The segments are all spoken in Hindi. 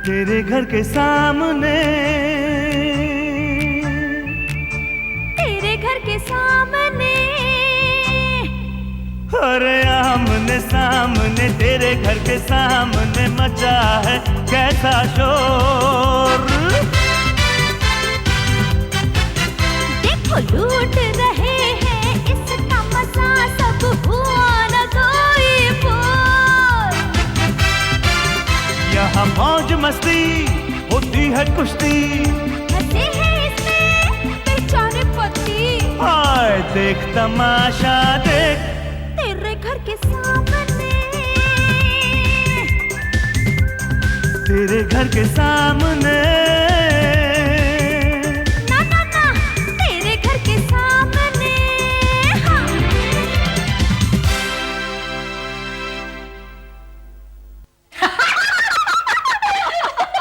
तेरे घर के सामने, तेरे घर के सामने, अरे आमने सामने तेरे घर के सामने मचा है कैसा शोर। देखो लूट रहे हैं इसका मजा, सब हुआ न कोई बोल। यहाँ मौज मस्ती होती है कुश्ती, हंसे हैं इसमें बेचारे पति। हाय देख तमाशा देख तेरे घर के सामने, तेरे घर के सामने, ना ना ना तेरे घर के सामने। हाँ।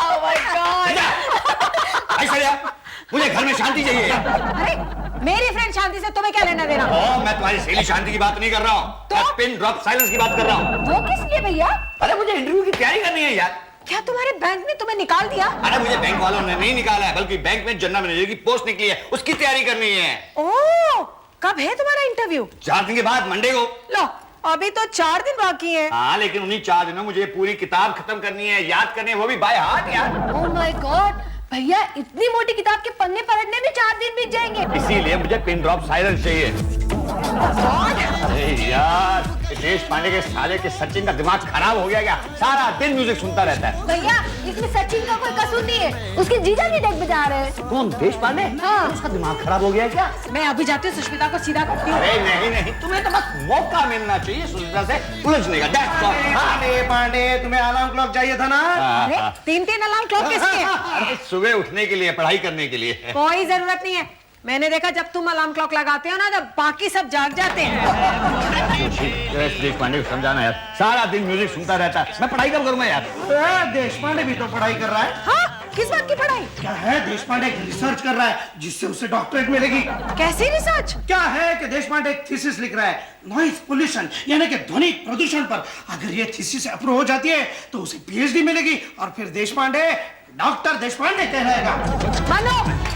Oh my God! ऐश्वर्या, मुझे घर में शांति चाहिए। अरे मेरी फ्रेंड शांति से तुम्हें क्या लेना देना? मैं तुम्हारी सहेली शांति की बात नहीं कर रहा हूँ, तो? मैं पिन ड्रॉप साइलेंस की बात कर रहा हूँ। वो किस लिए भैया? अरे मुझे इंटरव्यू की तैयारी करनी है यार। क्या तुम्हारे बैंक ने तुम्हें निकाल दिया? अरे मुझे बैंक वालों ने नहीं निकाला है, बल्कि बैंक में जनरल मैनेजर की पोस्ट निकली है, उसकी तैयारी करनी है। ओह, कब है तुम्हारा इंटरव्यू? 4 दिन के बाद, मंडे को। लो, अभी तो 4 दिन बाकी है। हाँ, लेकिन उन्हीं 4 दिनों मुझे पूरी किताब खत्म करनी है, याद करनी है, वो भी बाय हार्ट यार। ओह माय गॉड, भैया इतनी मोटी किताब के पन्ने पलटने में 4 दिन बीत जाएंगे। इसीलिए मुझे पिन ड्रॉप साइलेंस चाहिए। अरे यार, देश पांडे के साले के सचिन का दिमाग खराब हो गया क्या? सारा दिन म्यूजिक सुनता रहता है। भैया इसमें सचिन का कोई कसूर नहीं है, उसके जीजा जी डेक बजा रहे हैं। कौन, देश पांडे? हाँ। उसका दिमाग खराब हो गया क्या? मैं अभी जाती हूँ, सुष्मिता को सीधा करती हूँ। अरे नहीं नहीं, तुम्हें तो बस मौका मिलना चाहिए सुष्मिता से उलझने का। पांडे पांडे, तुम्हें अलार्म क्लॉक चाहिए था ना? अरे 3-3 अलार्म क्लॉक किस लिए? अरे सुबह उठने के लिए, पढ़ाई करने के लिए। कोई जरूरत नहीं है, मैंने देखा जब तुम अलार्म क्लॉक लगाते हो ना, जब बाकी सब जाग जाते हैं। देश पांडे को समझाना यार, सारा दिन म्यूजिक सुनता रहता है, मैं पढ़ाई कब करूंगा यार? देश पांडे भी तो पढ़ाई कर रहा है। हाँ, किस बात की पढ़ाई? क्या है, देश पांडे एक रिसर्च कर रहा है जिससे उसे डॉक्टरेट मिलेगी। कैसी रिसर्च? क्या है कि देश पांडे एक थीसिस लिख रहा है, नॉइज पोल्यूशन यानी कि ध्वनि प्रदूषण पर। अगर ये थीसिस अप्रूव हो जाती है तो उसे पीएचडी मिलेगी और फिर देश पांडे डॉक्टर देश पांडे कहलाएगा। मानो,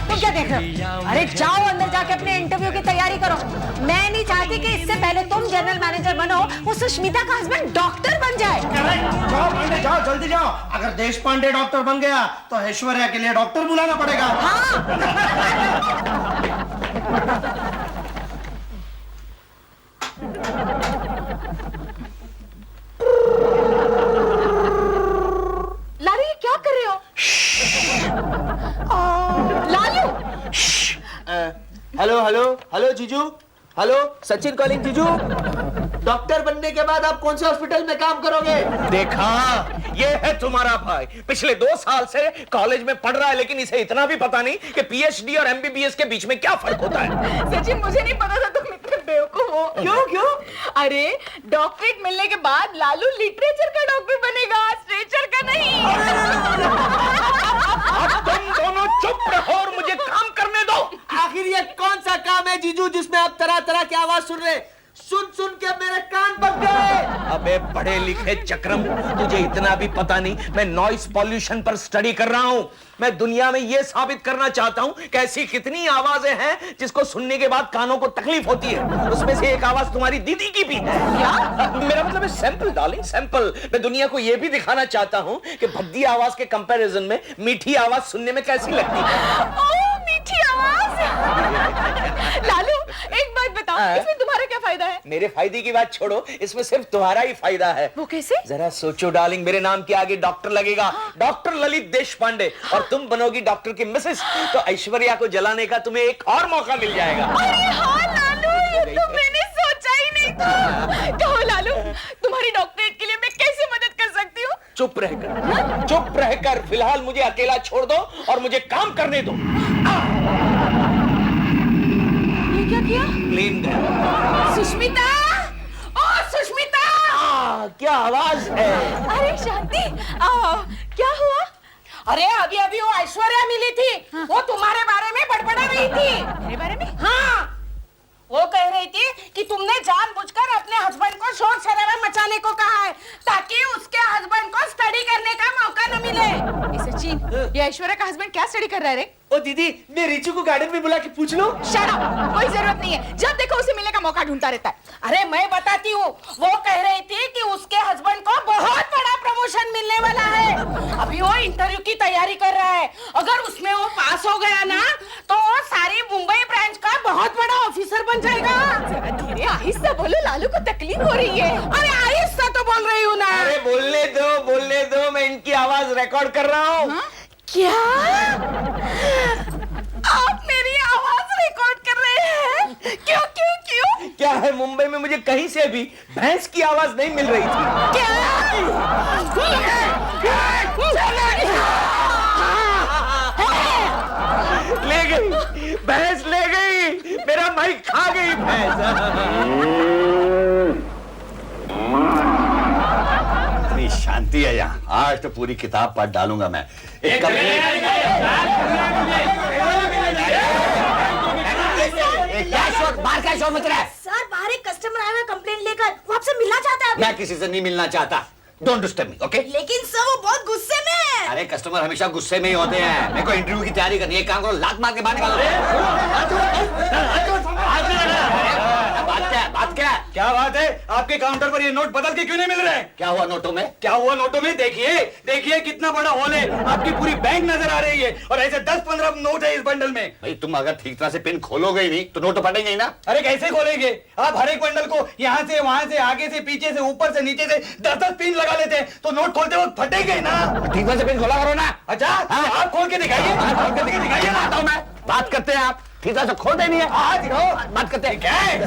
तुम क्या देख रहे हो? अरे जाओ अंदर जाके अपने इंटरव्यू की तैयारी करो। मैं नहीं चाहती कि इससे पहले तुम जनरल मैनेजर बनो, वो सुष्मिता का हस्बैंड डॉक्टर बन जाए। जाओ पांडे, जाओ जल्दी जाओ। अगर देश पांडे डॉक्टर बन गया तो ऐश्वर्या के लिए डॉक्टर बुलाना पड़ेगा। लालू ये क्या कर रहे हो? लालू, हेलो हेलो हेलो जीजू, हेलो सचिन कॉलिंग जीजू। डॉक्टर बनने के बाद आप कौन से हॉस्पिटल में काम करोगे? देखा, ये है तुम्हारा भाई, पिछले 2 साल से कॉलेज में पढ़ रहा है, लेकिन इसे इतना भी पता नहीं कि पीएचडी और एमबीबीएस के बीच में क्या फर्क होता है। सचिन मुझे नहीं पता था तुम इतने बेवकूफ हो। क्यों क्यों? अरे डॉक्टरेट मिलने के बाद लालू लिटरेचर का डॉक्टर बनेगा, स्ट्रेचर का नहीं। अब तुम दोनों चुप रहो और मुझे काम करने दो। आखिर ये कौन सा काम है जीजू जिसमें आप तरह तरह की आवाज सुन रहे? सुन सुन के मेरे कान पक गए। अबे पढ़े लिखे चक्रम, तुझे इतना भी पता नहीं, मैं नॉइस पॉल्यूशन पर स्टडी कर रहा हूं। मैं दुनिया में यह साबित करना चाहता हूं कि ऐसी कितनी आवाजें हैं जिसको सुनने के बाद कानों को तकलीफ होती है। उसमें से एक आवाज तुम्हारी दीदी की भी है। क्या? मेरा मतलब है सैंपल डार्लिंग, सैंपल। मैं दुनिया को यह भी दिखाना चाहता हूं कि भद्दी आवाज के कंपैरिजन में मीठी आवाज सुनने में कैसी लगती है। ओह मीठी आवाज। लालू एक बात बताओ, इसमें तुम्हारा क्या फायदा है? मेरे फायदे की बात छोड़ो, इसमें सिर्फ तुम्हारा ही फायदा है। वो कैसे? जरा सोचो डार्लिंग, मेरे नाम के आगे डॉक्टर लगेगा, डॉक्टर ललित देश पांडे, और तुम बनोगी डॉक्टर की मिसेस, तो ऐश्वर्या को जलाने का तुम्हें एक और मौका मिल जाएगा। अरे हाँ लालू, ये तो मैंने सोचा ही नहीं था। कहो लालू, तुम्हारी डॉक्टरेट के लिए मैं कैसे मदद कर सकती हूँ? चुप रहकर, चुप रहकर फिलहाल मुझे अकेला छोड़ दो और मुझे काम करने दो। ये क्या किया? प्लेन गया। सुष्मिता, ओ सुष्मिता! क्या आवाज है? अरे शांति, क्या हुआ? अरे अभी अभी वो ऐश्वर्या मिली थी। वो तुम्हारे बारे में बड़बड़ा रही थी। मेरे बारे में? हाँ, वो कह रही थी कि तुमने जानबूझकर अपने हस्बैंड को शोर शराबा मचाने को कहा है ताकि उसके हस्बैंड को स्टडी करने का मौका न मिले। मिले। सचिन, ये ऐश्वर्या का हस्बैंड क्या स्टडी कर रहा है रे? ओ दीदी, मैं रिचू को गार्डन में बुला के पूछ लूं? शट अप, कोई जरूरत नहीं है। जब देखो उसे मिलने का मौका ढूंढता रहता है। अरे मैं बताती हूँ, वो कह रही थी कि उसके हस्बैंड को बहुत बड़ा प्रमोशन मिलने वाला है। अभी वो इंटरव्यू की तैयारी कर रहा है। अगर उसमें वो पास हो गया ना, तो वो सारी मुंबई ब्रांच का बहुत बड़ा ऑफिसर बन जाएगा। जरा धीरे आहिस्ता बोलो, लालू को तकलीफ हो रही है। अरे आहिस्ता तो बोल रही हूँ ना। अरे बोलने दो, मैं इनकी आवाज रिकॉर्ड कर रहा हूँ। हाँ? क्या आप मेरी आवाज रिकॉर्ड कर रहे हैं? क्यों? क्या है, मुंबई में मुझे कहीं से भी भैंस की आवाज नहीं मिल रही थी। ले गई भैंस, ले गई मेरा माइक, खा गई भैंस। इतनी शांति है यहाँ, आज तो पूरी किताब पढ़ डालूंगा मैं। एक क्या शोर, बाहर क्या शोर मच रहा है? सर बाहर एक कस्टमर आया है कंप्लेंट लेकर, वो आपसे मिलना चाहता है। मैं किसी से नहीं मिलना चाहता। Don't disturb me, okay? लेकिन सर वो बहुत गुस्से में है। अरे कस्टमर हमेशा गुस्से में ही होते हैं। मेरे को इंटरव्यू की तैयारी करनी है, एक काम करो, लात मार के बाहर बात क्या बात है? आपके काउंटर पर ये नोट बदल के क्यों नहीं मिल रहे? क्या हुआ नोटों में? क्या हुआ नोटों में? देखिए कितना बड़ा हॉल है, आपकी पूरी बैंक नजर आ रही है और ऐसे 10-15 नोट है इस बंडल में। भाई तुम अगर ठीक तरह से पिन खोलोगे ही नहीं तो नोट तो फटेंगे ही ना। अरे कैसे खोलेंगे? आप हर एक बंडल को यहाँ से वहाँ से, आगे से, पीछे से, ऊपर से, नीचे से 10-10 पिन लगा लेते हैं तो नोट खोलते वक्त फटेंगे ना। ठीक तरह से पिन खोला करो ना। अच्छा, आप खोल के दिखाइए, दिखाइए ना। आता हूं मैं। बात करते हैं आप, ठीक तरह से खोलते नहीं है। बात करते हैं। क्या है?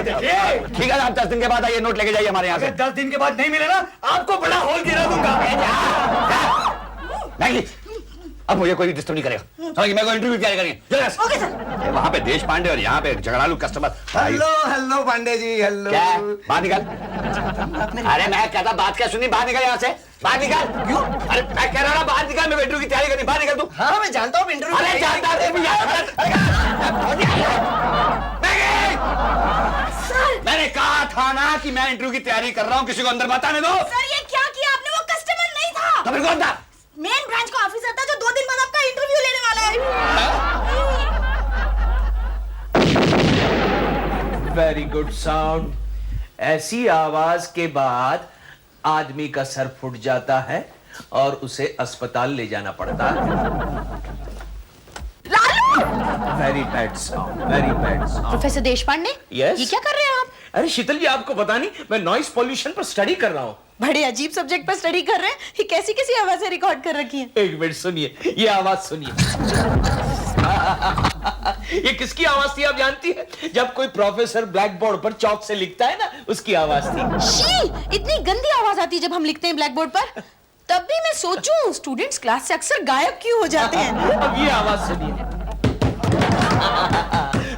देखिए, ठीक है, आप 10 दिन के बाद आइए, नोट लेके जाइए हमारे यहाँ से। 10 दिन के बाद नहीं मिले ना, आपको बड़ा हॉल गिरा दूंगा। नहीं, अब मुझे कोई डिस्टर्ब नहीं करेगा। समझिए, मेरे को इंटरव्यू तैयारी करनी है। Okay sir. वहाँ पे देश पांडे और यहाँ पे झगड़ालू customer. Hello Pandey ji, hello. क्या है? बाहर निकल। अरे मैं कहता बात क्या सुनी, बाहर निकल यहाँ से, बाहर निकल। क्यों? अरे मैं कह रहा ना बाहर निकल, मैं इंटरव्यू की तैयारी करनी, बाहर निकल तू। हाँ मैं जानता हूँ इंटरव्यू। अरे जानता है भी यार। मैंने कहा था ना कि मैं इंटरव्यू की तैयारी कर रहा हूँ, किसी को अंदर मत आने दो। सर ये क्या किया आपने? वो कस्टमर नहीं था, तो फिर कौन था? मेन ब्रांच का ऑफिसर था जो 2 दिन बाद आपका इंटरव्यू लेने वाला है। Very good sound. ऐसी आवाज के बाद आदमी का सर फूट जाता है और उसे अस्पताल ले जाना पड़ता है। Very bad sound, very bad sound. Professor Deshpande, Yes? ये क्या कर रहे हैं आप? अरे शीतल जी, आपको पता नहीं, मैं नॉइस पॉल्यूशन पर स्टडी कर रहा हूँ। बड़े अजीब सब्जेक्ट पर स्टडी कर रहे हैं। ये कैसी कैसी आवाजें रिकॉर्ड कर रखी हैं? एक मिनट सुनिए, ये आवाज सुनिए। ये किसकी आवाज थी आप जानती है? जब कोई प्रोफेसर ब्लैक बोर्ड पर चौक से लिखता है ना, उसकी आवाज थी। शी, इतनी गंदी आवाज आती है जब हम लिखते हैं ब्लैक बोर्ड पर। तब भी मैं सोचूं स्टूडेंट्स क्लास से अक्सर गायब क्यों हो जाते हैं। अब ये आवाज सुनिए।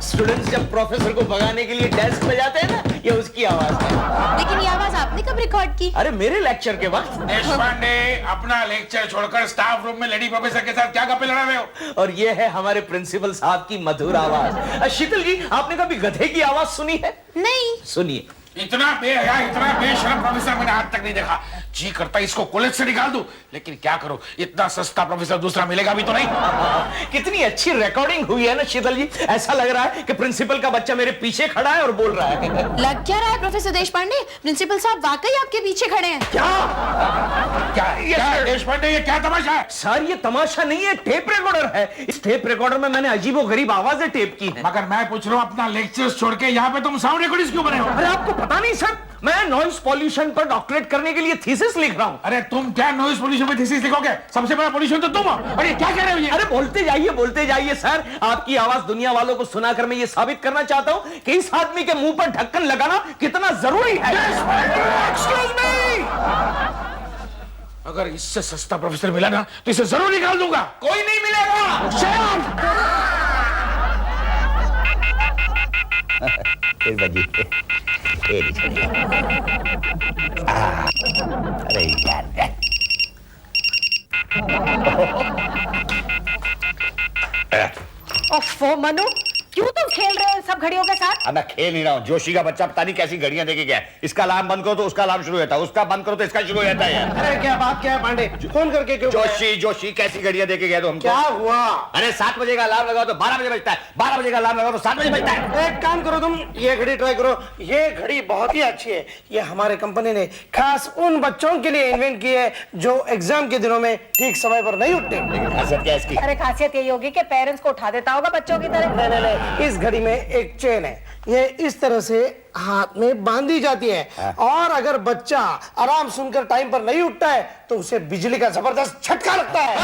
स्टूडेंट्स जब प्रोफेसर को भगाने के लिए डेस्क पे जाते हैं ना, ये उसकी आवाज है। लेकिन ये आवाज आपने कब रिकॉर्ड की? अरे मेरे लेक्चर के वक्त। देशपांडे, अपना लेक्चर छोड़कर स्टाफ रूम में लेडी प्रोफेसर के साथ क्या गप्पे लड़ा रहे हो? और ये है हमारे प्रिंसिपल साहब की मधुर आवाज। शीतल जी, आपने कभी गधे की आवाज सुनी है? नहीं। सुनिए। इतना बेहया, इतना बेशरम प्रोफेसर मैंने आज तक नहीं देखा। जी करता इसको कॉलेज से निकाल दूं, लेकिन क्या करूं, इतना सस्ता प्रोफेसर दूसरा मिलेगा भी तो नहीं। कितनी अच्छी रिकॉर्डिंग हुई है ना शीतल जी, ऐसा लग रहा है कि प्रिंसिपल का बच्चा मेरे पीछे खड़ा है और बोल रहा है। लग क्या रहा है प्रोफेसर देशपांडे? प्रिंसिपल साहब वाकई आपके पीछे खड़े हैं। क्या देशपांडे, ये क्या तमाशा है? सर ये तमाशा नहीं है, टेप रिकॉर्डर है। इस टेप रिकॉर्डर में मैंने अजीबोगरीब आवाजें टेप की हैं। मगर मैं पूछ रहा हूं, अपना लेक्चर्स छोड़ के यहाँ पे तुम साउंड रिकॉर्डिस्ट क्यों बने हो? अरे आपको पता नहीं सर, मैं नॉइस पॉल्यूशन पर डॉक्टरेट करने के लिए थीसिस लिख रहा हूँ। अरे तुम क्या नॉइस पोल्यूशन में थीसिस लिखोगे? सबसे बड़ा पोल्यूशन तो तुम हो। अरे क्या कह रहे हो ये? अरे बोलते जाइए सर। आपकी आवाज दुनिया वालों को सुनाकर मैं ये साबित करना चाहता हूँ कि इस आदमी के मुंह पर ढक्कन लगाना कितना जरूरी है। एक्सक्यूज मी, अगर इससे सस्ता प्रोफेसर मिला ना तो इसे जरूर निकाल दूंगा। कोई नहीं मिलेगा। फिर बजी। अरे यार, ओफो मनु, क्यों तुम खेल रहे हो इन सब घड़ियों के साथ? अब मैं खेल नहीं रहा हूँ। जोशी का बच्चा पता नहीं कैसी घड़ियां देके गया है। इसका अलार्म बंद करो तो उसका अलार्म शुरू होता है, उसका बंद करो तो इसका शुरू हो जाता है यार। अरे क्या बात क्या है पांडे, फोन करके क्यों? जोशी कैसी घड़ियां देके गया तो हमको? क्या हुआ? अरे 7 बजे का अलार्म लगाओ तो 12 बजे बजता है, 12 बजे का अलार्म लगाओ तो 7 बजे बजता है। एक काम करो तुम, ये घड़ी ट्राई करो। ये घड़ी बहुत ही अच्छी है। ये हमारे कंपनी ने खास उन बच्चों के लिए इन्वेंट की है जो एग्जाम के दिनों में ठीक समय पर नहीं उठते। खासियत क्या है इसकी? अरे खासियत यही होगी कि पेरेंट्स को उठा देता होगा बच्चों की तरह। नहीं, इस घड़ी में एक चेन है, ये इस तरह से हाथ में बांधी जाती है और अगर बच्चा आराम सुनकर टाइम पर नहीं उठता है तो उसे बिजली का जबरदस्त झटका लगता है।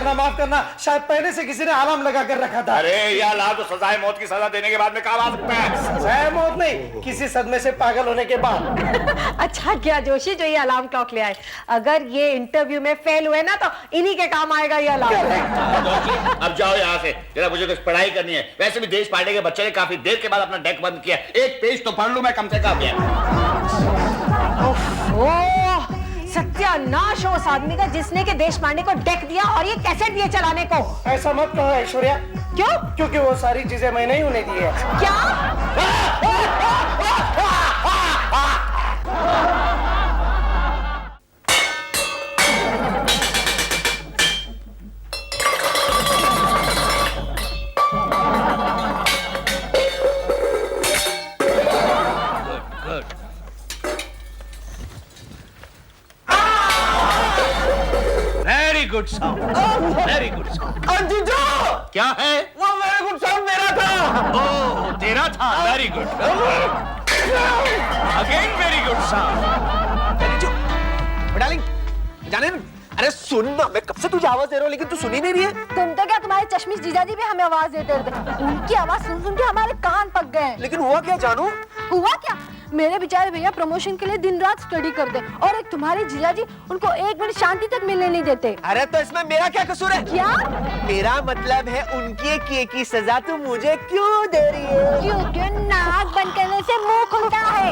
माफ करना, शायद पहले से किसी ने अलार्म लगा कर रखा था। अरे ये अलार्म तो सजाए मौत की सजा देने के बाद में काम आ सकता है। सजाए मौत नहीं, किसी सदमे से पागल होने के बाद। अच्छा क्या जोशी जो ये अलार्म क्लॉक ले आए, अगर ये इंटरव्यू में फेल हुए ना तो इन्हीं के काम आएगा ये अलार्म। अब जाओ यहाँ से, जरा मुझे कुछ पढ़ाई करनी है। वैसे भी देश पांडे के बच्चे ने काफी देर के बाद अपना डेस्क बंद किया, एक पेज तो पढ़ लूं मैं कम से कम। ओह, सत्यानाश हो उस आदमी का जिसने के देश पांडे को डेक दिया और ये कैसेट दिए चलाने को। ऐसा मत कहो ऐश्वर्या। क्यों? क्योंकि वो सारी चीजें मैंने ही उन्हें दी है। क्या? Very good sound, very good sound. जीजू, क्या है? वो वेरी गुड साउंड मेरा था। ओह, तेरा था। Very good, again very good sound. जीजू, डार्लिंग, जाने न, अरे सुन ना, मैं कब से तुझे आवाज दे रहा हूँ लेकिन तू सुनी नहीं रही है। तुम तो क्या, तुम्हारे चश्मिश जीजाजी भी हमें आवाज देते रहते। उनकी आवाज सुन सुन के हमारे कान पक गए। लेकिन हुआ क्या जानू? हुआ क्या? मेरे बेचारे भैया प्रमोशन के लिए दिन रात स्टडी करते और एक तुम्हारे जीजाजी उनको एक मिनट शांति तक मिलने नहीं देते। अरे तो इसमें मेरा क्या कसूर है? क्या? मेरा मतलब है उनके किए की सजा तू मुझे क्यों दे रही है? क्योंकि नाक बंद करने से मुंह खुलता है।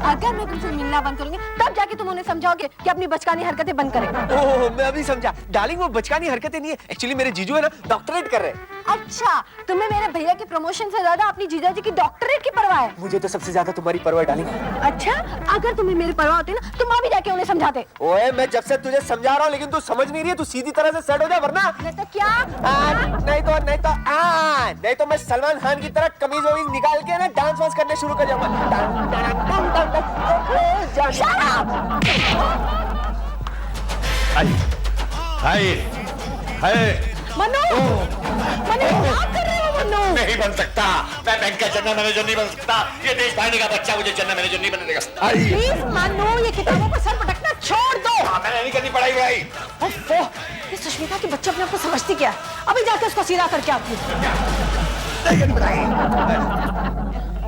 अगर मैं तुमसे मिलना बंद करूंगी तब जाके तुम उन्हें समझाओगे कि अपनी बचकानी हरकतें बंद करें। ओह, मैं अभी समझा। डार्लिंग, वो बचकानी हरकतें नहीं है, एक्चुअली मेरे जीजू है ना डॉक्टरेट कर रहे हैं। अच्छा, तुम्हें मेरे भैया की प्रमोशन से ज्यादा अपनी जीजाजी की डॉक्टरेट की परवाह है। मुझे तो सबसे ज्यादा तुम्हारी परवाह है डार्लिंग। अच्छा, अगर तुम्हें मेरी परवाह होती ना तुम अभी जाके उन्हें समझाते। ओए, मैं जब से तुझे समझा रहा हूँ लेकिन तू समझ नहीं रही है। तू सीधी तरह से सेट हो जा वरना नहीं तो क्या? नहीं तो मैं सलमान खान की तरह कमीज वमीज निकाल के ना डांस वांस करने शुरू कर मनु, मनु क्या कर रहे हो मनु? नहीं बन सकता, मैं बैंक का जनरल मैनेजर नहीं बन सकता। ये देश पांडे का बच्चा मुझे जनरल मैनेजर नहीं बनने देगा। प्लीज मनु, ये किताबों को सर पटकना छोड़ दो। मैंने नहीं करनी पढ़ाई वढ़ाई। ओफो, ये सुष्मिता की बच्चे अपने आप को समझती क्या है? अभी जाके उसको सीधा करके आती हूँ।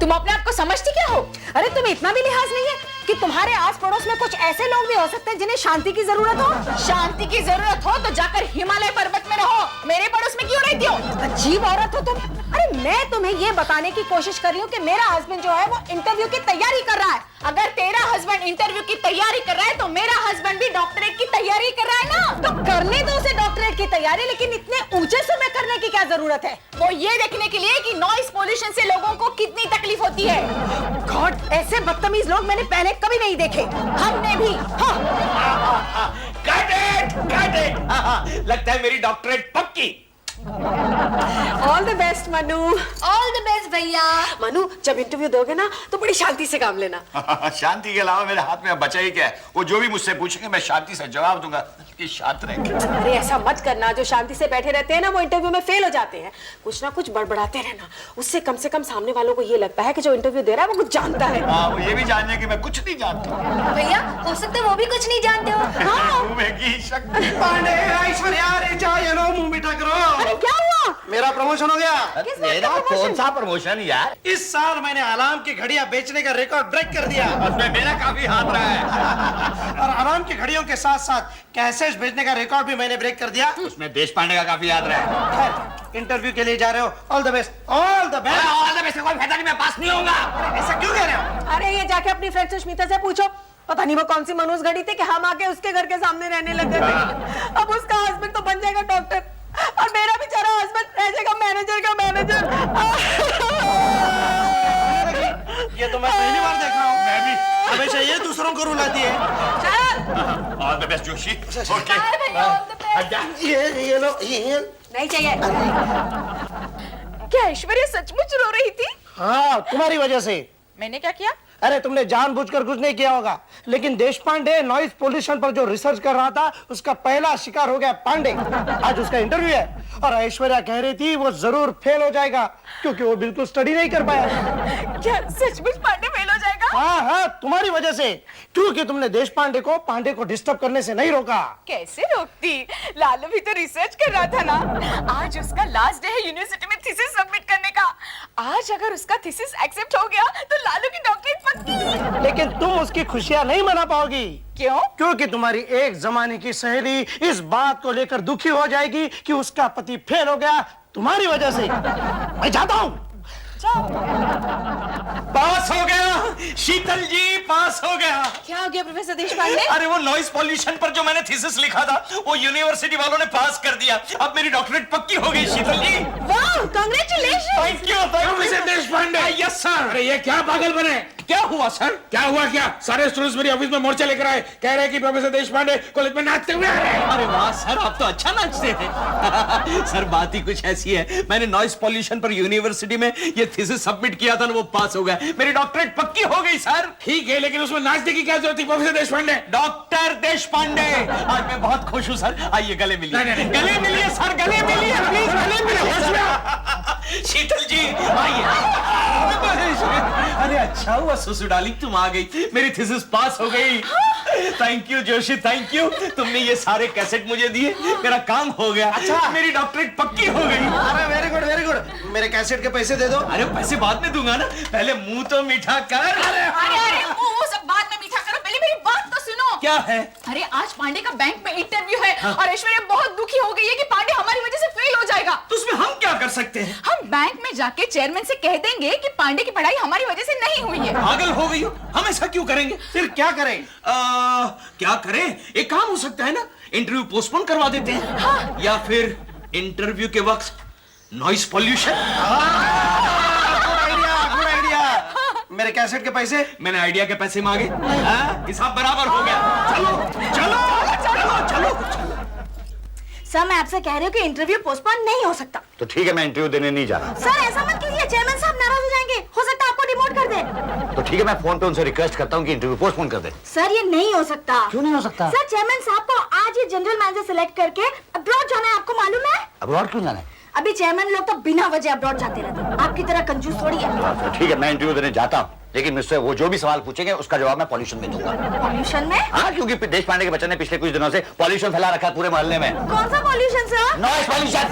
तुम अपने आप को समझती क्या हो? अरे तुम्हें इतना भी लिहाज नहीं है कि तुम्हारे आस पड़ोस में कुछ ऐसे लोग भी हो सकते हैं जिन्हें शांति की जरूरत हो। शांति की जरूरत हो तो जाकर हिमालय पर्वत में रहो, मेरे पड़ोस में क्यों रहती हो? अजीब औरत हो तुम। अरे मैं तुम्हें ये बताने की कोशिश कर रही हूँ कि मेरा हस्बैंड जो है वो इंटरव्यू की तैयारी कर रहा है। अगर तेरा हस्बैंड इंटरव्यू की तैयारी कर रहा है तो मेरा हस्बैंड भी डॉक्टरेट की तैयारी कर रहा है ना। तो करने दो उसे डॉक्टरेट की तैयारी, लेकिन इतने ऊंचे सुर में करने की क्या जरूरत है? वो ये देखने के लिए कि नॉइस पोल्यूशन से लोगों को कितनी तकलीफ होती है। गॉड, ऐसे बदतमीज लोग मैंने पहले कभी नहीं देखे। हमने भी। लगता है मेरी डॉक्टरेट पक्की। All the best Manu. All the best भैया। मनु, जब इंटरव्यू दोगे ना तो बड़ी शांति से काम लेना। शांति के अलावा मेरे हाथ में बचा ही क्या है? वो जो भी मुझसे पूछेंगे मैं शांति से जवाब दूंगा कि शांत रहेंगे। अरे ऐसा मत करना, जो शांति से बैठे रहते हैं ना वो इंटरव्यू में फेल हो जाते हैं। कुछ ना कुछ बड़बड़ाते रहना, उससे कम से कम सामने वालों को ये लगता है कि जो इंटरव्यू दे रहा है वो कुछ जानता है। हाँ, वो ये भी जानने कि मैं कुछ नहीं जानता। भैया, हो सकता है वो भी कुछ नहीं जानते हो। हाँ। पांडे, ऐश्वर्या, अरे जाओ ये लो, मुंह मीठा करो। अरे क्या हुआ? मेरा प्रमोशन हो गया। मेरा कौन सा प्रमोशन यार? इस साल मैंने अलार्म की घड़ियां बेचने का रिकॉर्ड ब्रेक कर दिया। उसमें मेरा काफी हाथ रहा है। और अलार्म की घड़ियों के साथ साथ कैसेट्स बेचने का रिकॉर्ड भी मैंने ब्रेक कर दिया। उसमें देश पांडे का काफी याद रहा है। खैर, इंटरव्यू के लिए जा रहे हो, all the best, all the best. कोई फायदा नहीं, मैं पास नहीं होऊंगा। ऐसा क्यों कह रहे हो? अरे ये जाके अपनी फ्रेंड सुष्मिता से पूछो, पता नहीं वो कौन सी मनोज घड़ी थी कि हम आके उसके घर के सामने रहने लगे थे। अब उसका हस्बैंड तो बन जाएगा डॉक्टर और मेरा बेचारा हस्बैंड रह जाएगा मैनेजर का मैनेजर। ये तो मैं पहली बार देखा हूँ। मैं भी। हमेशा ये दूसरों को रुलाती है। All the best Joshi. Okay. ये लो ये। नहीं चाहिए। क्या ऐश्वर्या सचमुच रो रही थी? हाँ, तुम्हारी वजह से। मैंने क्या किया? अरे तुमने जानबूझकर कुछ नहीं किया होगा, लेकिन देशपांडे नॉइज पोल्यूशन पर जो रिसर्च कर रहा था उसका पहला शिकार हो गया पांडे। आज उसका इंटरव्यू है और ऐश्वर्या कह रही थी वो जरूर फेल हो जाएगा क्योंकि वो बिल्कुल स्टडी नहीं कर पाया। क्या सचमुच पांडे फेल हो जाएगा? हाँ हाँ, तुम्हारी वजह से, क्योंकि तुमने देशपांडे को डिस्टर्ब करने से नहीं रोका। कैसे रोकती? लालू भी तो रिसर्च कर रहा था ना। आज उसका लास्ट डे है यूनिवर्सिटी में थीसिस सबमिट करने का। आज अगर उसका थीसिस एक्सेप्ट हो गया तो लालू की डॉक्टरेट पक्की। लेकिन तुम उसकी खुशियां नहीं मना पाओगी। क्यों? क्योंकि तुम्हारी एक जमाने की सहेली इस बात को लेकर दुखी हो जाएगी कि उसका पति फेल हो गया तुम्हारी वजह से। मैं जाता हूँ। पास हो गया शीतल जी, पास हो गया। क्या हो गया प्रोफेसर देशपांडे? अरे वो नॉइस पॉल्यूशन पर जो मैंने थीसिस लिखा था वो यूनिवर्सिटी वालों ने पास कर दिया। अब मेरी डॉक्टरेट पक्की हो गई शीतल जी। वाह, congratulation. Thank you professor Deshpande. Yes sir. अरे ये क्या पागल बने? क्या हुआ सर? क्या हुआ क्या? सारे स्टूडेंट्स मेरी ऑफिस में मोर्चा लेकर आए, कह रहे हैं कि प्रोफेसर देशपांडे कॉलेज में नाचते हुए आ रहे हैं। अरे वाह सर, आप तो अच्छा नाचते हैं। सर बात ही कुछ ऐसी है, मैंने नॉइस पॉल्यूशन पर यूनिवर्सिटी में ये थीसिस सबमिट किया था ना, वो पास हो गया। मेरी डॉक्टरेट पक्की हो गई सर। ठीक है, लेकिन उसमें नाचने की क्या जरूरत थी प्रोफेसर देशपांडे? डॉक्टर देशपांडे, आज मैं बहुत खुश हूँ सर। आइए गले मिलिए। नहीं। गले मिलिए सर, गले मिलिए प्लीज, गले मिलिए। शीतल जी आइए। अरे अच्छा हुआ सुसु डार्लिंग तुम आ गई, मेरी थीसिस पास हो गई। Thank you Joshi, thank you. तुमने ये सारे कैसेट मुझे दिए, मेरा काम हो गया। अच्छा, मेरी डॉक्टरेट पक्की हो गई। अरे वेरी गुड वेरी गुड। मेरे कैसेट के पैसे दे दो। अरे पैसे बाद में दूंगा ना, पहले मुंह तो मीठा कर। अरे वो सब बाद में मीठा करो, पहले मेरी बात तो सुनो। क्या है? अरे आज पांडे का बैंक में इंटरव्यू है और ऐश्वर्या बहुत दुखी हो गई है कि पांडे हमारी वजह से फेल हो जाएगा। तो उसमें हम क्या कर सकते हैं? हम बैंक में जाके चेयरमैन से कह देंगे कि पांडे की पढ़ाई हमारी वजह से नहीं हुई है। पागल हो गई हो, हम ऐसा क्यों करेंगे? फिर क्या करें? क्या करें? एक काम हो सकता है ना, इंटरव्यू पोस्टपोन करवा देते हैं। हाँ। या फिर इंटरव्यू के वक्त नॉइस पॉल्यूशन। Good idea. मेरे कैसेट के पैसे? मैंने आइडिया के पैसे मांगे, हिसाब बराबर हो गया। चलो चलो चलो चलो। सर मैं आपसे कह रही हूँ कि इंटरव्यू पोस्टपोन नहीं हो सकता। तो ठीक है, मैं इंटरव्यू देने नहीं जा रहा। सर ऐसा मत कीजिए, चेयरमैन साहब नाराज हो जाएंगे, हो सकता है आपको डिमोट कर दे। तो ठीक है, मैं फोन पे उनसे रिक्वेस्ट करता हूँ कि इंटरव्यू पोस्टपोन कर दे। सर ये नहीं हो सकता। क्यों नहीं हो सकता? सर चेयरमैन साहब को आज ये जनरल मैनेजर सिलेक्ट करके अब्रॉड जाना है, आपको मालूम है? अब्रॉड क्यों जाना है? अभी चेयरमैन लोग तो बिना वजह अब्रॉड जाते रहते हैं, आपकी तरह कंजूस थोड़ी है। तो ठीक है, मैं इंटरव्यू देने जाता हूँ, लेकिन मुझसे वो जो भी सवाल पूछेंगे उसका जवाब मैं पॉल्यूशन में दूंगा। पॉल्यूशन में? हाँ, क्योंकि देशपांडे के बच्चन ने पिछले कुछ दिनों से पॉल्यूशन फैला रखा है पूरे मोहल्ले में। कौन सा पॉल्यूशन सर? Noise pollution.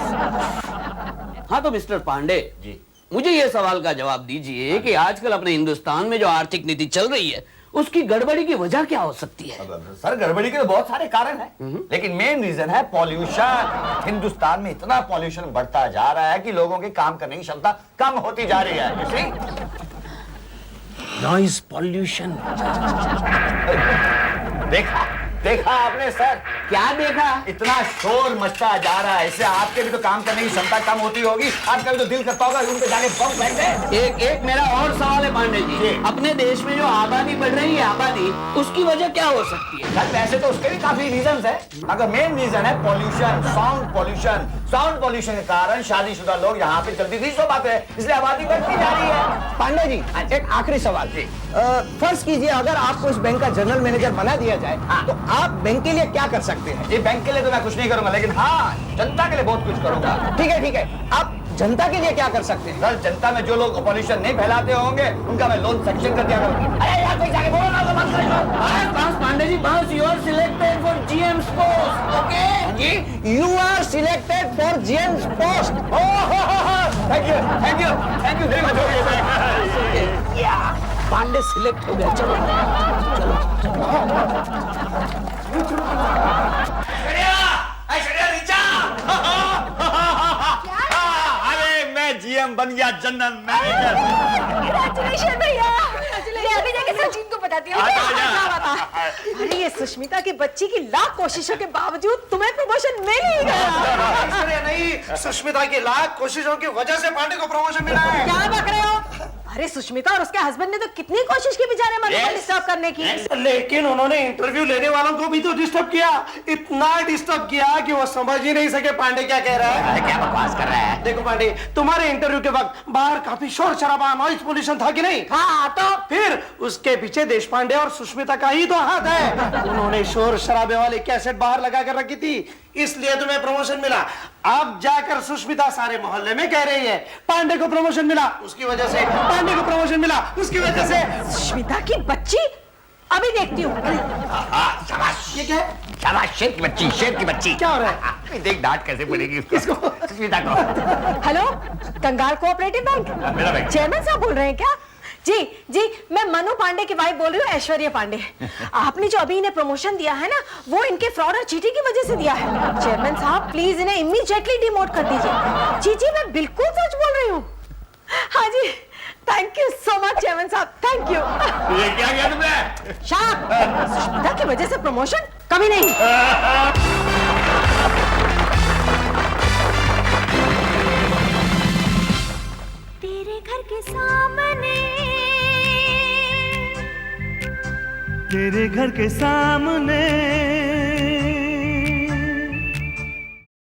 हाँ तो मिस्टर पांडे जी, मुझे ये सवाल का जवाब दीजिए कि आजकल अपने हिंदुस्तान में जो आर्थिक नीति चल रही है उसकी गड़बड़ी की वजह क्या हो सकती है? सर गड़बड़ी के तो बहुत सारे कारण हैं, लेकिन मेन रीजन है पॉल्यूशन। हिंदुस्तान में इतना पॉल्यूशन बढ़ता जा रहा है कि लोगों की काम करने की क्षमता कम होती जा रही है। You see? Noise pollution. देखा आपने सर? क्या देखा? इतना शोर मचता जा रहा है, इससे आपके भी तो काम करने की क्षमता कम होती होगी। आपका भी तो दिल करता होगा रूम पे जाके बम फेंक दे। एक मेरा और सवाल है पांडे जी, अपने देश में जो आबादी बढ़ रही है, आबादी, उसकी वजह क्या हो सकती है? सर वैसे तो उसके भी काफी रीजंस है, मगर मेन रीजन है pollution, sound pollution. Sound pollution के कारण शादीशुदा लोग यहाँ पे जल्दी नहीं सो पाते हैं, इसलिए आबादी बढ़ती जा रही है। पांडे जी एक आखिरी सवाल जी, फर्ज कीजिए अगर आपको इस बैंक का जनरल मैनेजर बना दिया जाए तो आप बैंक के लिए क्या कर सकते हैं? ये बैंक के लिए तो मैं कुछ नहीं करूंगा, लेकिन हाँ जनता के लिए बहुत कुछ करूंगा। ठीक है, आप जनता के लिए क्या कर सकते हैं? सर जनता में जो लोग पॉल्यूशन नहीं फैलाते होंगे उनका मैं लोन सेक्शन कर दिया करूंगा। अरे यार कोई जाके बोलो ना, तो मत करो। Pandey ji, you are selected for GM's post. Okay? You are selected for GM's post. Thank you very much. Pandey select हो गया। चलो अरे मैं जीएम बन गया, जनरल मैनेजर। Congratulations भैया। मैं अभी जाके सचिन को बताती हूँ क्या बता। अरे ये सुष्मिता की बच्ची की लाख कोशिशों के बावजूद तुम्हें प्रमोशन मिल ही गया। ऐश्वर्या नहीं, सुष्मिता की लाख कोशिशों की वजह से पांडे को प्रमोशन मिला है। क्या बक रहे हो? अरे सुष्मिता और उसके हस्बैंड ने तो कितनी कोशिश की बेचारे मनु को डिस्टर्ब करने की। लेकिन उन्होंने इंटरव्यू लेने वालों को भी तो डिस्टर्ब किया, इतना डिस्टर्ब किया कि वो समझ ही नहीं सके पांडे क्या कह रहा है। क्या बकवास कर रहा है? देखो पांडे, तुम्हारे इंटरव्यू के वक्त बाहर काफी शोर शराबा, नॉइज पोल्यूशन था कि नहीं? हाँ तो फिर उसके पीछे देश पांडे और सुष्मिता का ही तो हाथ है। उन्होंने शोर शराबे वाली कैसेट बाहर लगा कर रखी थी, इसलिए तुम्हें प्रमोशन मिला। अब जाकर सुष्मिता सारे मोहल्ले में कह रही है पांडे को प्रमोशन मिला उसकी वजह से, पांडे को प्रमोशन मिला उसकी वजह से। सुष्मिता की बच्ची अभी देखती हूँ। ये क्या है? शाबाश, शेर की बच्ची, शेर की बच्ची। क्या हो रहा है? देख डांट कैसे पड़ेगी इसको। सुष्मिता को। हेलो, कंगाल कोऑपरेटिव बैंक मेरा बैंक। चेयरमैन साहब बोल रहे हैं क्या? जी जी, मैं मनु पांडे की वाइफ बोल रही हूँ, ऐश्वर्या पांडे। आपने जो अभी इन्हें प्रमोशन दिया है ना, वो इनके फ्रॉड और चीटिंग की वजह से दिया है। चेयरमैन साहब प्लीज इन्हें इमीडिएटली डिमोट कर दीजिए। जी जी, मैं बिल्कुल सच बोल रही हूँ। हाँ जी, thank you so much chairman साहब, थैंक यू। ये क्या किया तुमने? शाबाश, सुष्मिता की वजह से प्रमोशन कभी नहीं। तेरे घर के सामने, तेरे घर के सामने